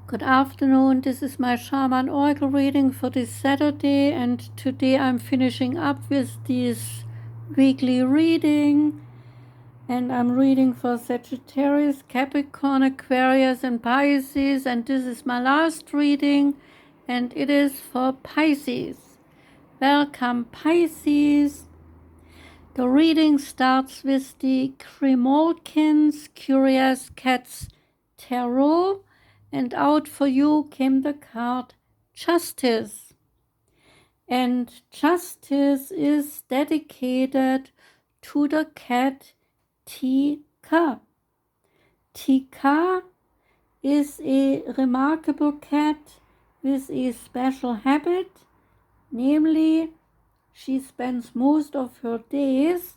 Good afternoon, this is my Shaman Oracle reading for this Saturday, and today I'm finishing up with this weekly reading, and I'm reading for Sagittarius, Capricorn, Aquarius and Pisces, and this is my last reading, and it is for Pisces. Welcome, Pisces. The reading starts with the Grimalkin's Curious Cats Tarot, and out for you came the card Justice. And Justice is dedicated to the cat Tika. Tika is a remarkable cat with a special habit, namely she spends most of her days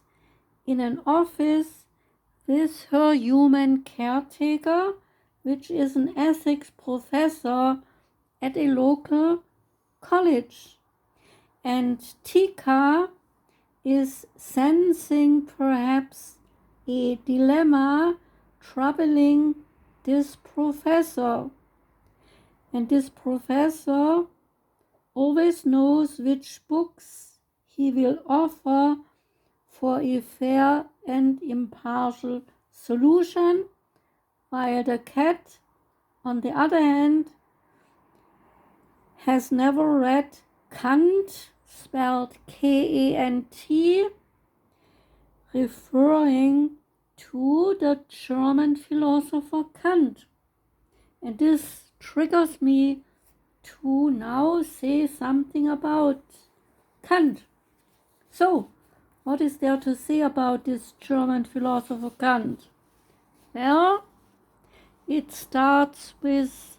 in an office with her human caretaker, which is an ethics professor at a local college. And Tika is sensing perhaps a dilemma troubling this professor. And this professor always knows which books he will offer for a fair and impartial solution, while the cat, on the other hand, has never read Kant, spelled K-A-N-T, referring to the German philosopher Kant. And this triggers me to now say something about Kant. So, what is there to say about this German philosopher Kant? Well, it starts with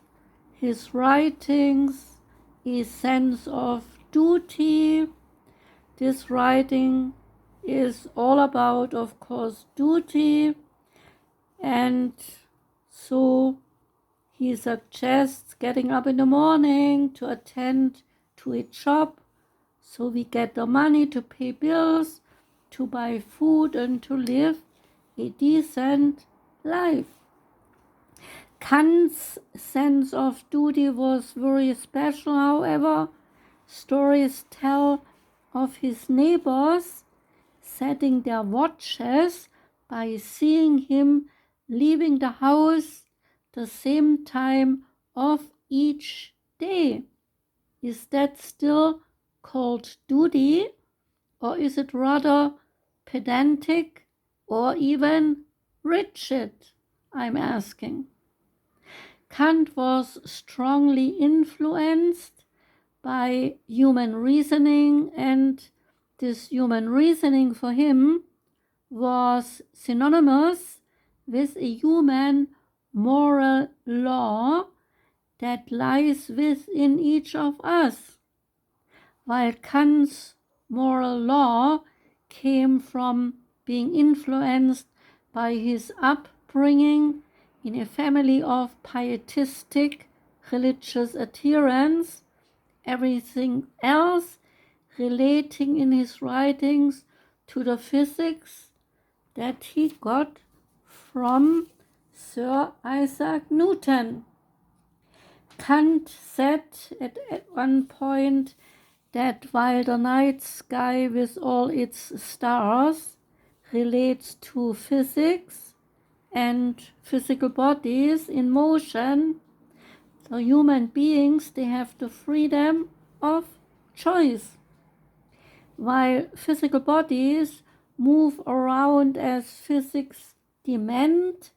his writings, a sense of duty. This writing is all about, of course, duty, and so he suggests getting up in the morning to attend to a job so we get the money to pay bills, to buy food, and to live a decent life. Kant's sense of duty was very special, however. Stories tell of his neighbors setting their watches by seeing him leaving the house the same time of each day. Is that still called duty, or is it rather pedantic or even rigid? I'm asking. Kant was strongly influenced by human reasoning, and this human reasoning for him was synonymous with a human moral law that lies within each of us. While Kant's moral law came from being influenced by his upbringing in a family of pietistic religious adherents, everything else relating in his writings to the physics that he got from Sir Isaac Newton. Kant said at one point that while the night sky with all its stars relates to physics and physical bodies in motion, the human beings, they have the freedom of choice. While physical bodies move around as physics demand,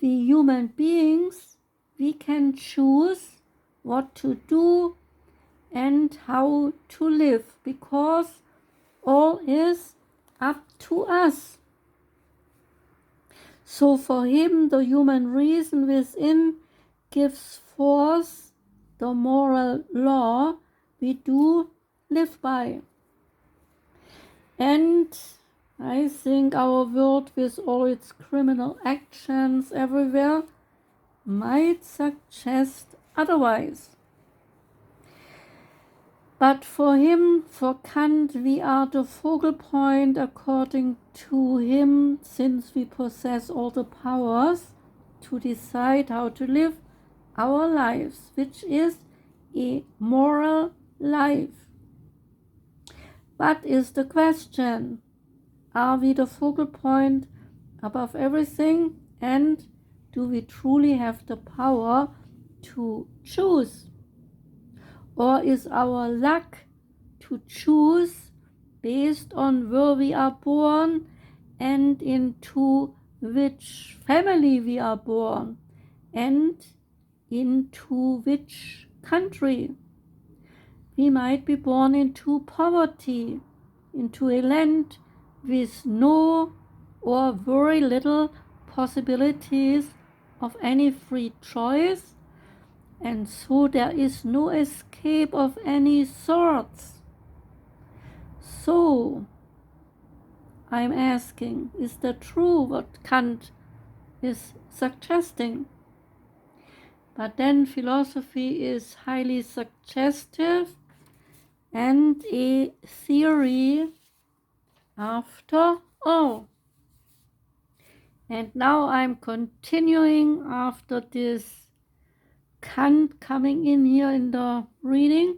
we human beings, we can choose what to do and how to live, because all is up to us. So for him, the human reason within gives force the moral law we do live by. And I think our world, with all its criminal actions everywhere, might suggest otherwise. But for him, for Kant, we are the focal point according to him, since we possess all the powers to decide how to live our lives, which is a moral life. But is the question, are we the focal point above everything, and do we truly have the power to choose? Or is our luck to choose based on where we are born and into which family we are born and into which country? We might be born into poverty, into a land with no or very little possibilities of any free choice, and so there is no escape of any sorts. So, I'm asking, is that true what Kant is suggesting? But then philosophy is highly suggestive and a theory after all. And now I'm continuing after this Kant coming in here in the reading.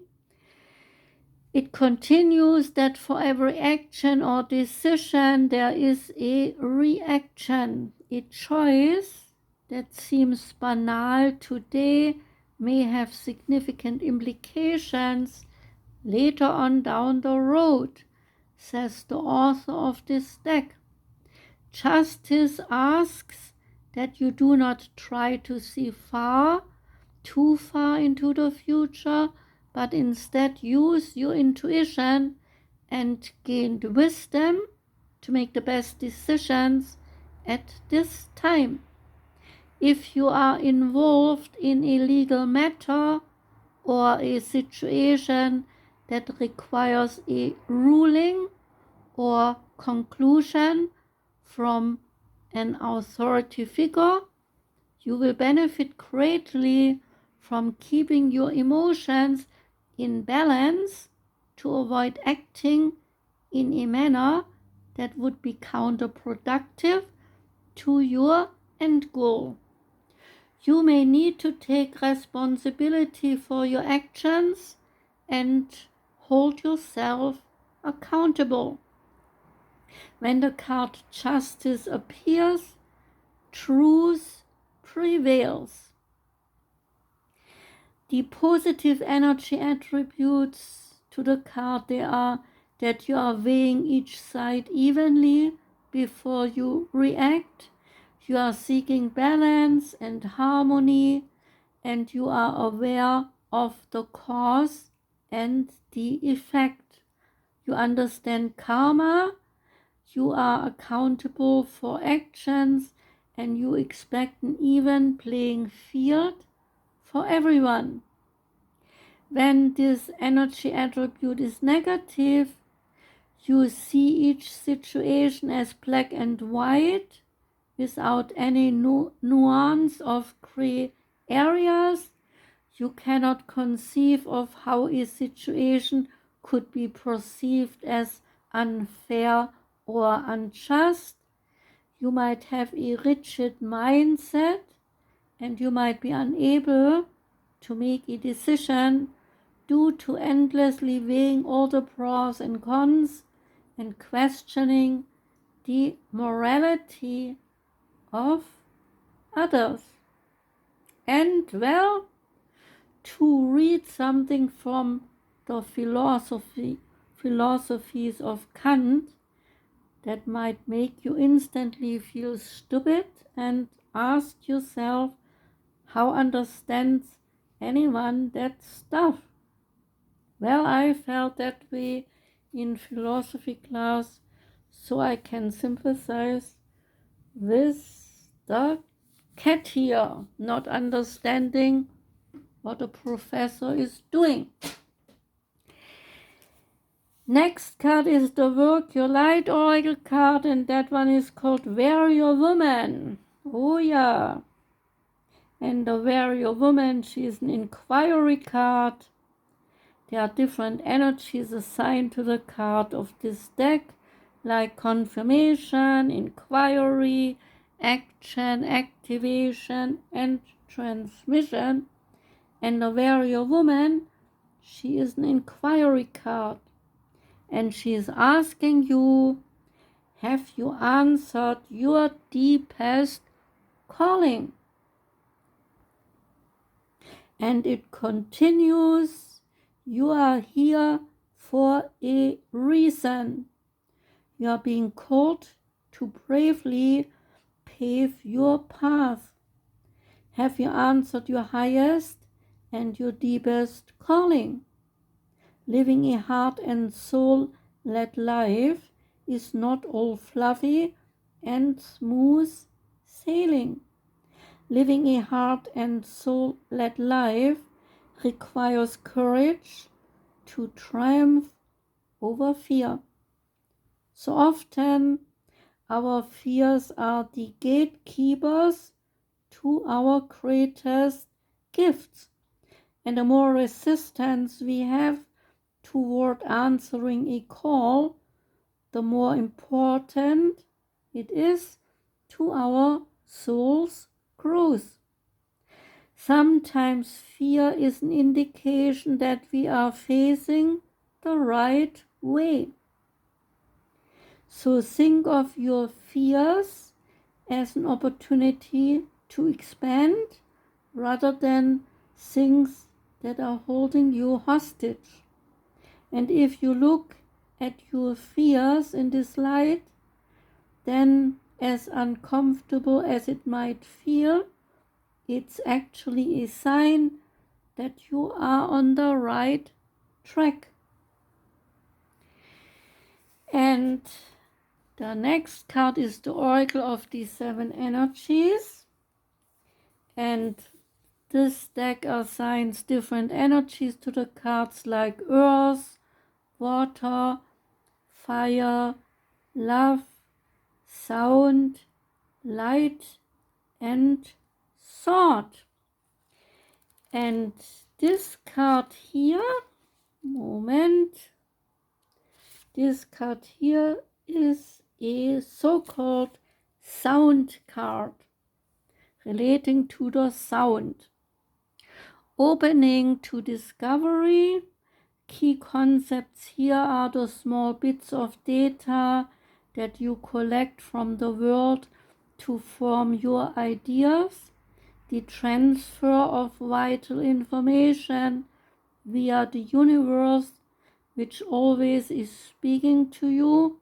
It continues that for every action or decision there is a reaction. A choice that seems banal today may have significant implications later on down the road, says the author of this deck. Justice asks that you do not try to see too far into the future, but instead use your intuition and gain the wisdom to make the best decisions at this time. If you are involved in a legal matter or a situation that requires a ruling or conclusion from an authority figure, you will benefit greatly from keeping your emotions in balance to avoid acting in a manner that would be counterproductive to your end goal. You may need to take responsibility for your actions and hold yourself accountable. When the card Justice appears, truth prevails. The positive energy attributes to the card, they are that you are weighing each side evenly before you react. You are seeking balance and harmony, and you are aware of the cause and the effect. You understand karma, you are accountable for actions, and you expect an even playing field for everyone. When this energy attribute is negative, you see each situation as black and white without any nuance of gray areas. You cannot conceive of how a situation could be perceived as unfair or unjust. You might have a rigid mindset, and you might be unable to make a decision due to endlessly weighing all the pros and cons and questioning the morality of others. And well, to read something from the philosophies of Kant that might make you instantly feel stupid and ask yourself, how understands anyone that stuff? Well, I felt that way in philosophy class, so I can sympathize with the cat here, not understanding what a professor is doing. Next card is the Work Your Light Oracle card, and that one is called Warrior Woman. Oh yeah. And the Warrior Woman, she is an inquiry card. There are different energies assigned to the card of this deck, like confirmation, inquiry, action, activation, and transmission. And the warrior woman, she is an inquiry card. And she is asking you, have you answered your deepest calling? And it continues, you are here for a reason. You are being called to bravely pave your path. Have you answered your highest and your deepest calling? Living a heart and soul-led life is not all fluffy and smooth sailing. Living a heart and soul-led life requires courage to triumph over fear. So often our fears are the gatekeepers to our greatest gifts. And the more resistance we have toward answering a call, the more important it is to our soul's growth. Sometimes fear is an indication that we are facing the right way. So think of your fears as an opportunity to expand rather than things that are holding you hostage. And if you look at your fears in this light, then as uncomfortable as it might feel, it's actually a sign that you are on the right track. And the next card is the Oracle of the Seven Energies. And this deck assigns different energies to the cards like earth, water, fire, love, sound, light, and thought. And this card here, this card here is a so-called sound card relating to the sound. Opening to discovery. Key concepts here are the small bits of data that you collect from the world to form your ideas, the transfer of vital information via the universe, which always is speaking to you,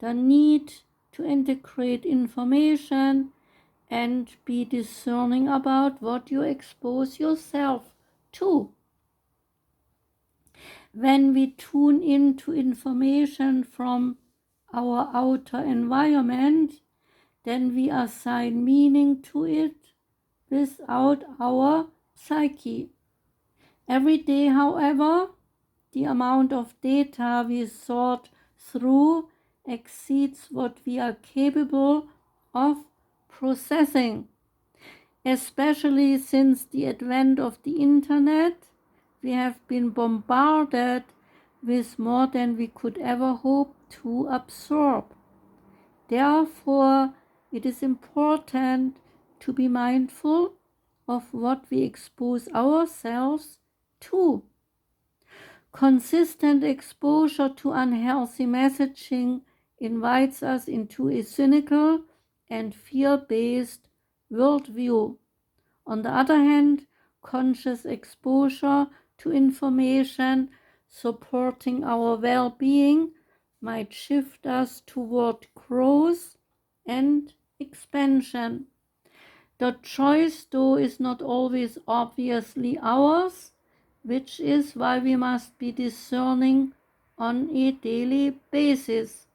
the need to integrate information and be discerning about what you expose yourself to. When we tune into information from our outer environment, then we assign meaning to it without our psyche. Every day, however, the amount of data we sort through exceeds what we are capable of processing. Especially since the advent of the internet, we have been bombarded with more than we could ever hope to absorb. Therefore, it is important to be mindful of what we expose ourselves to. Consistent exposure to unhealthy messaging invites us into a cynical and fear-based worldview. On the other hand, conscious exposure to information supporting our well-being might shift us toward growth and expansion. The choice, though, is not always obviously ours, which is why we must be discerning on a daily basis.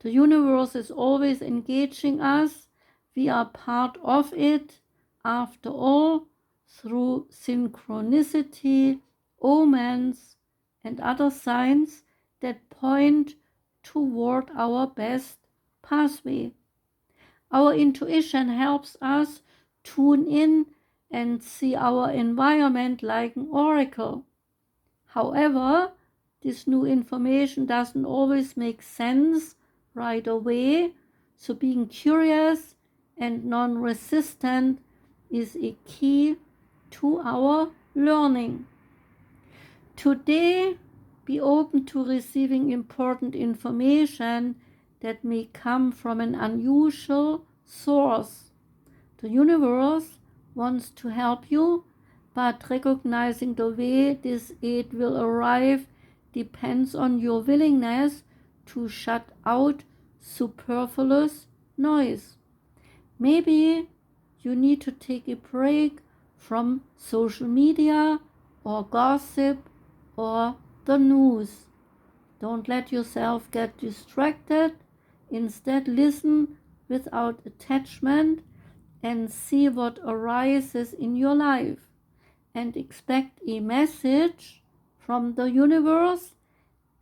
The universe is always engaging us. We are part of it, after all, through synchronicity, omens, and other signs that point toward our best pathway. Our intuition helps us tune in and see our environment like an oracle. However, this new information doesn't always make sense right away, so being curious and non-resistant is a key to our learning. Today, be open to receiving important information that may come from an unusual source. The universe wants to help you, but recognizing the way this aid will arrive depends on your willingness to shut out superfluous noise. Maybe you need to take a break from social media or gossip or the news. Don't let yourself get distracted. Instead, listen without attachment and see what arises in your life, and expect a message from the universe,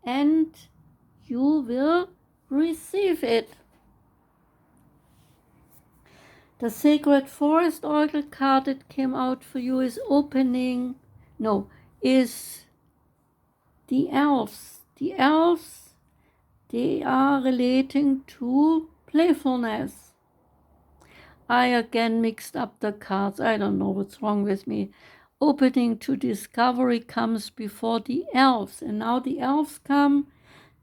and you will receive it. The Sacred Forest Oracle card that came out for you is the Elves. The Elves, they are relating to playfulness. I again mixed up the cards. I don't know what's wrong with me. Opening to discovery comes before the Elves, and now the Elves come.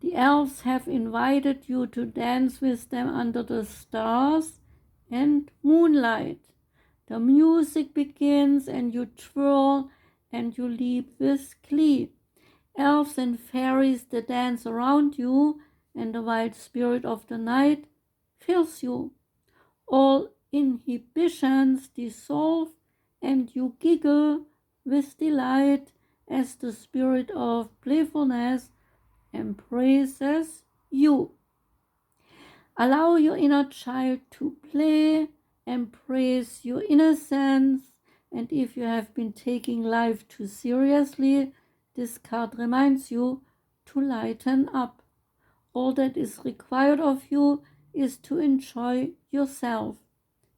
The Elves have invited you to dance with them under the stars and moonlight. The music begins and you twirl and you leap with glee. Elves and fairies that dance around you, and the wild spirit of the night fills you. All inhibitions dissolve and you giggle with delight as the spirit of playfulness embraces you. Allow your inner child to play, embrace your innocence, and if you have been taking life too seriously, this card reminds you to lighten up. All that is required of you is to enjoy yourself.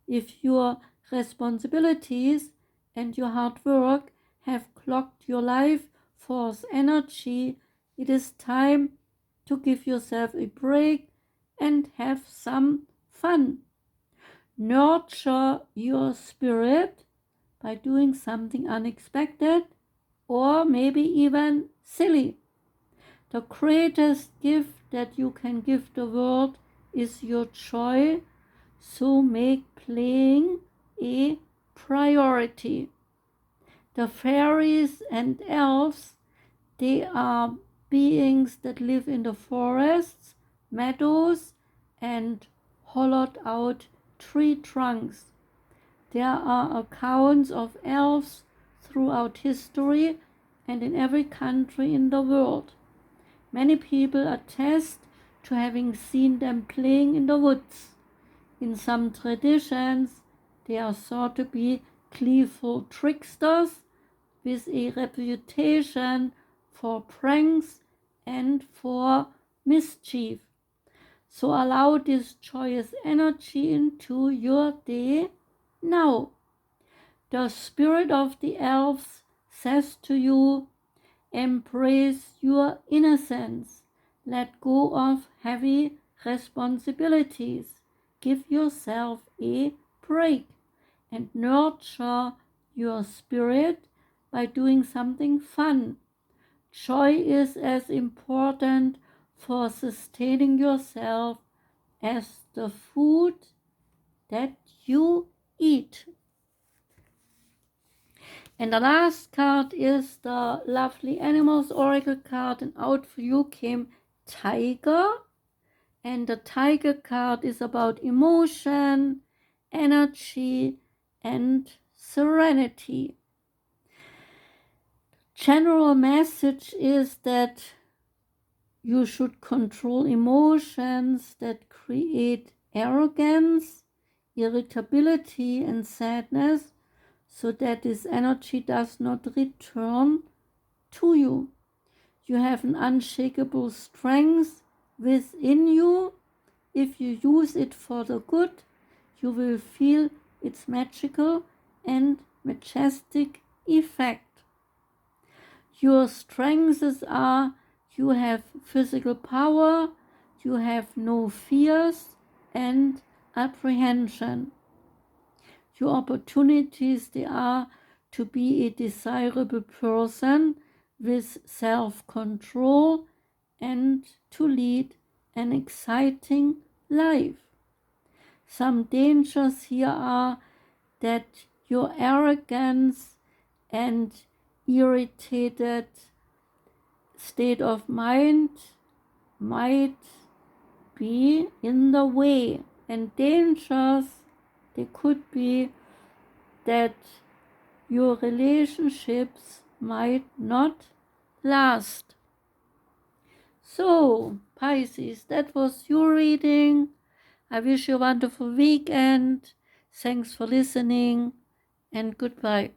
If your responsibilities and your hard work have clogged your life force energy, it is time to give yourself a break and have some fun. Nurture your spirit by doing something unexpected or maybe even silly. The greatest gift that you can give the world is your joy, so make playing a priority. The fairies and elves, they are beings that live in the forests, meadows, and hollowed out tree trunks. There are accounts of elves throughout history and in every country in the world. Many people attest to having seen them playing in the woods. In some traditions, they are thought to be gleeful tricksters with a reputation for pranks and for mischief. So allow this joyous energy into your day now. The spirit of the elves says to you, embrace your innocence. Let go of heavy responsibilities. Give yourself a break and nurture your spirit by doing something fun. Joy is as important for sustaining yourself as the food that you eat. And the last card is the Lovely Animals Oracle card, and out for you came Tiger. And the Tiger card is about emotion, energy, and serenity. General message is that you should control emotions that create arrogance, irritability, and sadness, so that this energy does not return to you. You have an unshakable strength within you. If you use it for the good, you will feel its magical and majestic effect. Your strengths are: you have physical power, you have no fears and apprehension. Your opportunities, they are to be a desirable person with self-control and to lead an exciting life. Some dangers here are that your arrogance and irritated state of mind might be in the way, and dangers, they could be that your relationships might not last. So, Pisces, that was your reading. I wish you a wonderful weekend. Thanks for listening, and goodbye.